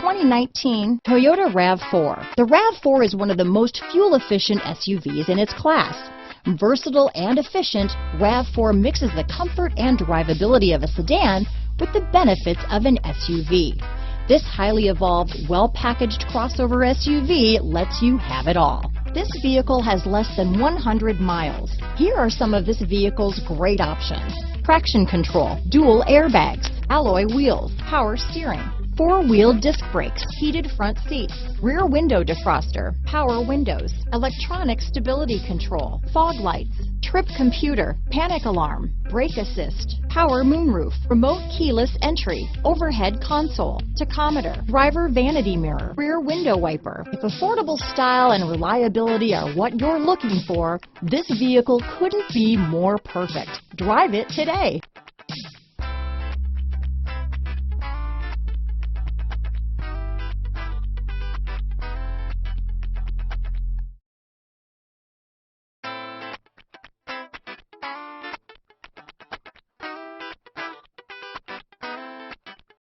2019 Toyota RAV4. The RAV4 is one of the most fuel-efficient SUVs in its class. Versatile and efficient, RAV4 mixes the comfort and drivability of a sedan with the benefits of an SUV. This highly evolved, well-packaged crossover SUV lets you have it all. This vehicle has less than 100 miles. Here are some of this vehicle's great options: traction control, dual airbags, alloy wheels, power steering, four-wheel disc brakes, heated front seats, rear window defroster, power windows, electronic stability control, fog lights, trip computer, panic alarm, brake assist, power moonroof, remote keyless entry, overhead console, tachometer, driver vanity mirror, rear window wiper. If affordable style and reliability are what you're looking for, this vehicle couldn't be more perfect. Drive it today.